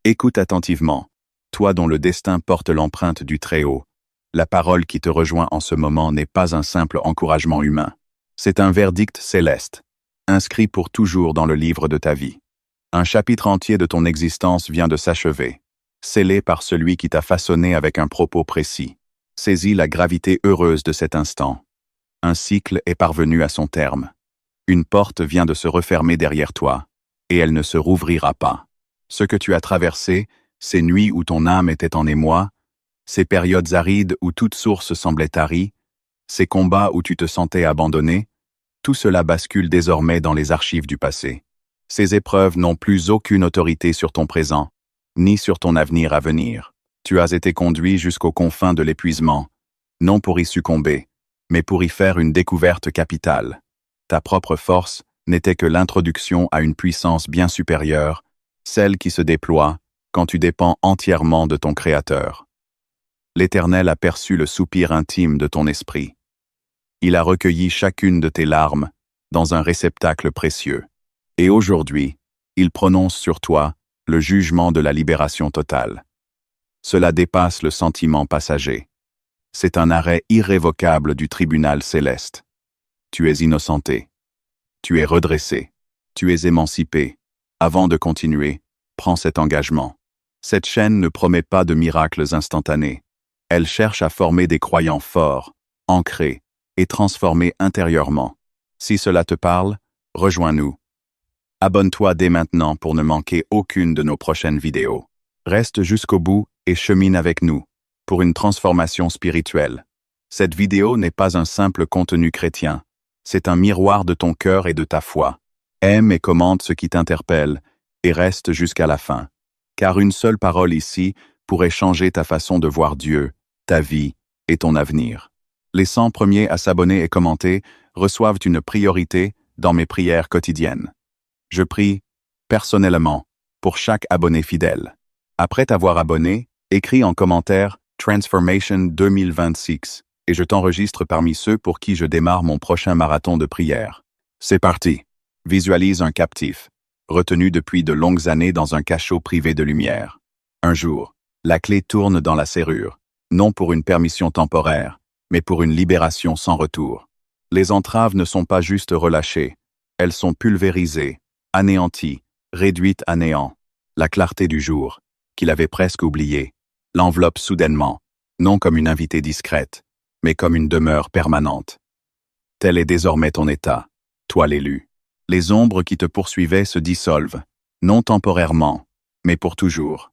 Écoute attentivement, toi dont le destin porte l'empreinte du Très-Haut. La parole qui te rejoint en ce moment n'est pas un simple encouragement humain. C'est un verdict céleste, inscrit pour toujours dans le livre de ta vie. Un chapitre entier de ton existence vient de s'achever, scellé par celui qui t'a façonné avec un propos précis. Saisis la gravité heureuse de cet instant. Un cycle est parvenu à son terme. Une porte vient de se refermer derrière toi, et elle ne se rouvrira pas. Ce que tu as traversé, ces nuits où ton âme était en émoi, ces périodes arides où toute source semblait tarie, ces combats où tu te sentais abandonné, tout cela bascule désormais dans les archives du passé. Ces épreuves n'ont plus aucune autorité sur ton présent, ni sur ton avenir à venir. Tu as été conduit jusqu'aux confins de l'épuisement, non pour y succomber, mais pour y faire une découverte capitale. Ta propre force n'était que l'introduction à une puissance bien supérieure, celle qui se déploie quand tu dépends entièrement de ton Créateur. L'Éternel a perçu le soupir intime de ton esprit. Il a recueilli chacune de tes larmes dans un réceptacle précieux. Et aujourd'hui, il prononce sur toi le jugement de la libération totale. Cela dépasse le sentiment passager. C'est un arrêt irrévocable du tribunal céleste. Tu es innocenté. Tu es redressé. Tu es émancipé. Avant de continuer, prends cet engagement. Cette chaîne ne promet pas de miracles instantanés. Elle cherche à former des croyants forts, ancrés et transformés intérieurement. Si cela te parle, rejoins-nous. Abonne-toi dès maintenant pour ne manquer aucune de nos prochaines vidéos. Reste jusqu'au bout et chemine avec nous pour une transformation spirituelle. Cette vidéo n'est pas un simple contenu chrétien. C'est un miroir de ton cœur et de ta foi. Aime et commente ce qui t'interpelle et reste jusqu'à la fin. Car une seule parole ici pourrait changer ta façon de voir Dieu, ta vie et ton avenir. Les 100 premiers à s'abonner et commenter reçoivent une priorité dans mes prières quotidiennes. Je prie, personnellement, pour chaque abonné fidèle. Après t'avoir abonné, écris en commentaire « Transformation 2026 » et je t'enregistre parmi ceux pour qui je démarre mon prochain marathon de prière. C'est parti. Visualise un captif, retenu depuis de longues années dans un cachot privé de lumière. Un jour, la clé tourne dans la serrure, non pour une permission temporaire, mais pour une libération sans retour. Les entraves ne sont pas juste relâchées, elles sont pulvérisées, anéanties, réduites à néant. La clarté du jour, qu'il avait presque oubliée, l'enveloppe soudainement, non comme une invitée discrète, mais comme une demeure permanente. Tel est désormais ton état, toi l'élu. Les ombres qui te poursuivaient se dissolvent, non temporairement, mais pour toujours.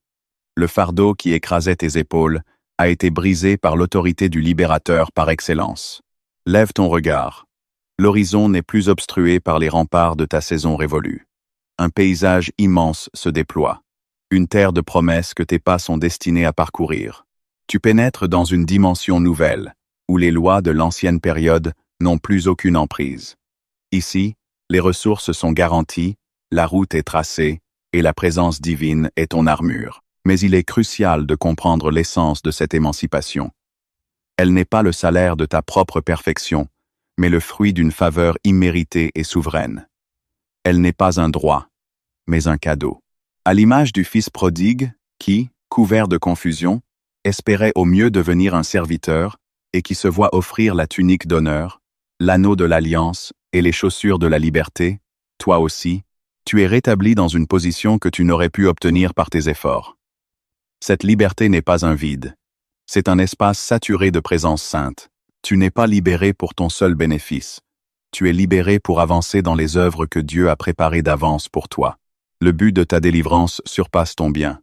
Le fardeau qui écrasait tes épaules a été brisé par l'autorité du libérateur par excellence. Lève ton regard. L'horizon n'est plus obstrué par les remparts de ta saison révolue. Un paysage immense se déploie. Une terre de promesses que tes pas sont destinés à parcourir. Tu pénètres dans une dimension nouvelle, où les lois de l'ancienne période n'ont plus aucune emprise. Ici, les ressources sont garanties, la route est tracée, et la présence divine est ton armure. Mais il est crucial de comprendre l'essence de cette émancipation. Elle n'est pas le salaire de ta propre perfection, mais le fruit d'une faveur imméritée et souveraine. Elle n'est pas un droit, mais un cadeau. À l'image du fils prodigue, qui, couvert de confusion, espérait au mieux devenir un serviteur et qui se voit offrir la tunique d'honneur, l'anneau de l'alliance et les chaussures de la liberté, toi aussi, tu es rétabli dans une position que tu n'aurais pu obtenir par tes efforts. Cette liberté n'est pas un vide. C'est un espace saturé de présence sainte. Tu n'es pas libéré pour ton seul bénéfice. Tu es libéré pour avancer dans les œuvres que Dieu a préparées d'avance pour toi. Le but de ta délivrance surpasse ton bien.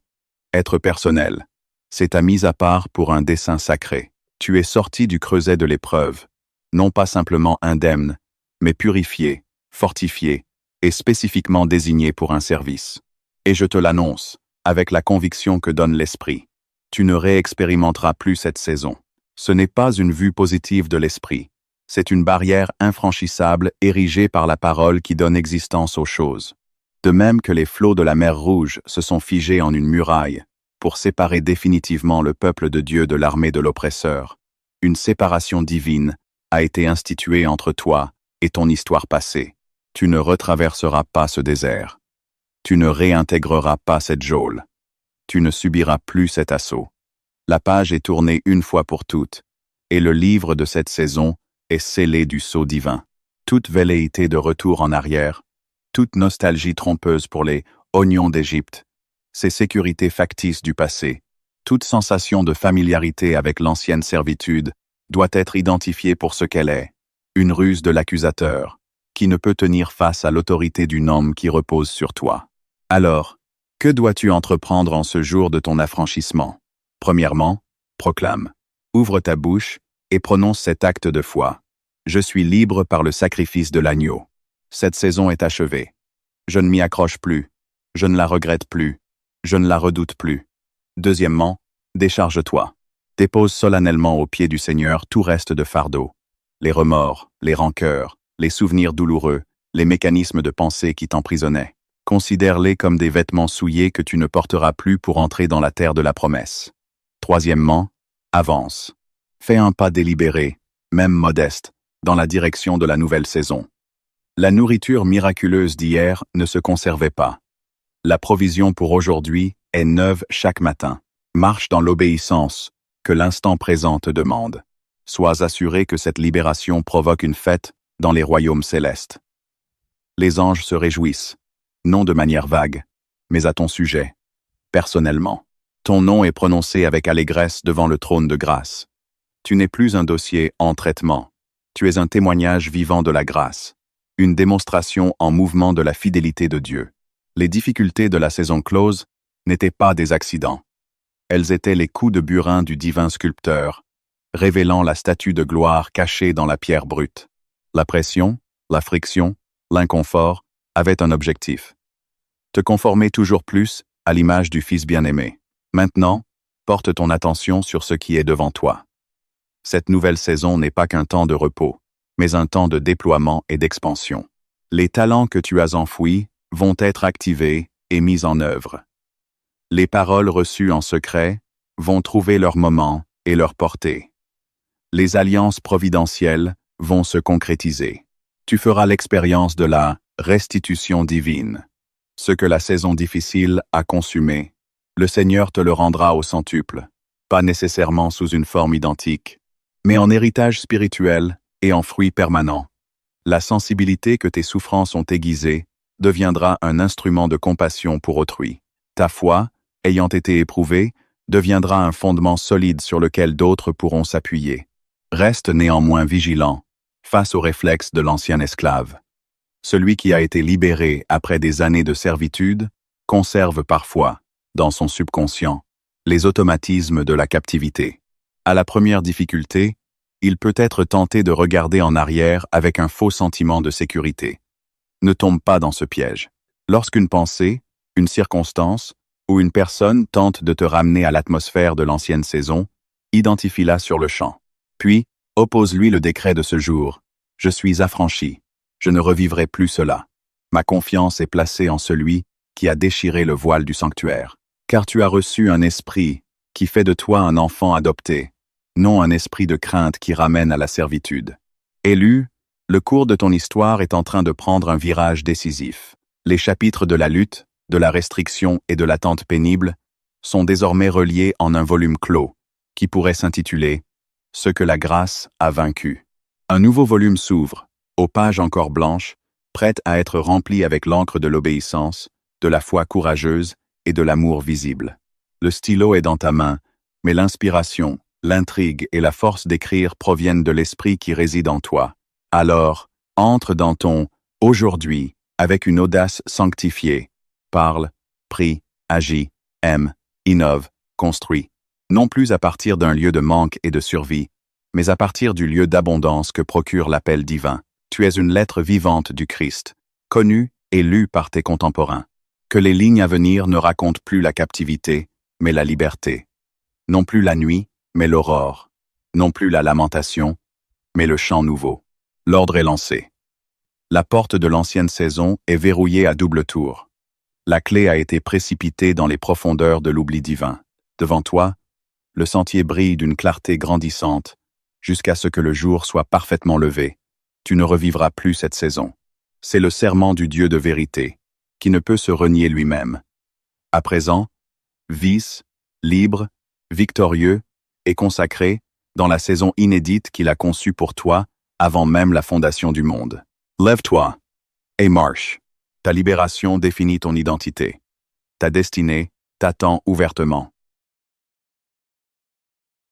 Être personnel, c'est ta mise à part pour un dessein sacré. Tu es sorti du creuset de l'épreuve, non pas simplement indemne, mais purifié, fortifié et spécifiquement désigné pour un service. Et je te l'annonce, avec la conviction que donne l'Esprit. Tu ne réexpérimenteras plus cette saison. Ce n'est pas une vue positive de l'Esprit. C'est une barrière infranchissable érigée par la parole qui donne existence aux choses. De même que les flots de la mer Rouge se sont figés en une muraille pour séparer définitivement le peuple de Dieu de l'armée de l'oppresseur, une séparation divine a été instituée entre toi et ton histoire passée. Tu ne retraverseras pas ce désert. Tu ne réintégreras pas cette geôle. Tu ne subiras plus cet assaut. La page est tournée une fois pour toutes, et le livre de cette saison est scellé du sceau divin. Toute velléité de retour en arrière, toute nostalgie trompeuse pour les oignons d'Égypte, ces sécurités factices du passé, toute sensation de familiarité avec l'ancienne servitude doit être identifiée pour ce qu'elle est, une ruse de l'accusateur, qui ne peut tenir face à l'autorité du homme qui repose sur toi. Alors, que dois-tu entreprendre en ce jour de ton affranchissement? Premièrement, proclame. Ouvre ta bouche et prononce cet acte de foi. Je suis libre par le sacrifice de l'agneau. Cette saison est achevée. Je ne m'y accroche plus. Je ne la regrette plus. Je ne la redoute plus. Deuxièmement, décharge-toi. Dépose solennellement aux pieds du Seigneur tout reste de fardeau. Les remords, les rancœurs, les souvenirs douloureux, les mécanismes de pensée qui t'emprisonnaient. Considère-les comme des vêtements souillés que tu ne porteras plus pour entrer dans la terre de la promesse. Troisièmement, avance. Fais un pas délibéré, même modeste, dans la direction de la nouvelle saison. La nourriture miraculeuse d'hier ne se conservait pas. La provision pour aujourd'hui est neuve chaque matin. Marche dans l'obéissance que l'instant présent te demande. Sois assuré que cette libération provoque une fête dans les royaumes célestes. Les anges se réjouissent, non de manière vague, mais à ton sujet, personnellement. Ton nom est prononcé avec allégresse devant le trône de grâce. Tu n'es plus un dossier en traitement. Tu es un témoignage vivant de la grâce, une démonstration en mouvement de la fidélité de Dieu. Les difficultés de la saison close n'étaient pas des accidents. Elles étaient les coups de burin du divin sculpteur, révélant la statue de gloire cachée dans la pierre brute. La pression, la friction, l'inconfort avaient un objectif. Te conformer toujours plus à l'image du Fils bien-aimé. Maintenant, porte ton attention sur ce qui est devant toi. Cette nouvelle saison n'est pas qu'un temps de repos, mais un temps de déploiement et d'expansion. Les talents que tu as enfouis vont être activés et mis en œuvre. Les paroles reçues en secret vont trouver leur moment et leur portée. Les alliances providentielles vont se concrétiser. Tu feras l'expérience de la restitution divine. Ce que la saison difficile a consumé, le Seigneur te le rendra au centuple, pas nécessairement sous une forme identique, mais en héritage spirituel et en fruit permanent. La sensibilité que tes souffrances ont aiguisée deviendra un instrument de compassion pour autrui. Ta foi, ayant été éprouvée, deviendra un fondement solide sur lequel d'autres pourront s'appuyer. Reste néanmoins vigilant face aux réflexes de l'ancien esclave. Celui qui a été libéré après des années de servitude conserve parfois, dans son subconscient, les automatismes de la captivité. À la première difficulté, il peut être tenté de regarder en arrière avec un faux sentiment de sécurité. Ne tombe pas dans ce piège. Lorsqu'une pensée, une circonstance ou une personne tente de te ramener à l'atmosphère de l'ancienne saison, identifie-la sur le champ. Puis, oppose-lui le décret de ce jour. Je suis affranchi. Je ne revivrai plus cela. Ma confiance est placée en celui qui a déchiré le voile du sanctuaire. Car tu as reçu un esprit qui fait de toi un enfant adopté, non un esprit de crainte qui ramène à la servitude. Élu, le cours de ton histoire est en train de prendre un virage décisif. Les chapitres de la lutte, de la restriction et de l'attente pénible sont désormais reliés en un volume clos, qui pourrait s'intituler « Ce que la grâce a vaincu ». Un nouveau volume s'ouvre, aux pages encore blanches, prêtes à être remplies avec l'encre de l'obéissance, de la foi courageuse et de l'amour visible. Le stylo est dans ta main, mais l'inspiration, l'intrigue et la force d'écrire proviennent de l'esprit qui réside en toi. Alors, entre dans ton « aujourd'hui » avec une audace sanctifiée. Parle, prie, agis, aime, innove, construis. Non plus à partir d'un lieu de manque et de survie, mais à partir du lieu d'abondance que procure l'appel divin. Tu es une lettre vivante du Christ, connue et lue par tes contemporains. Que les lignes à venir ne racontent plus la captivité, mais la liberté. Non plus la nuit, mais l'aurore. Non plus la lamentation, mais le chant nouveau. L'ordre est lancé. La porte de l'ancienne saison est verrouillée à double tour. La clé a été précipitée dans les profondeurs de l'oubli divin. Devant toi, le sentier brille d'une clarté grandissante, jusqu'à ce que le jour soit parfaitement levé. Tu ne revivras plus cette saison. C'est le serment du Dieu de vérité, qui ne peut se renier lui-même. À présent, vice, libre, victorieux et consacré dans la saison inédite qu'il a conçue pour toi avant même la fondation du monde. Lève-toi et marche. Ta libération définit ton identité. Ta destinée t'attend ouvertement.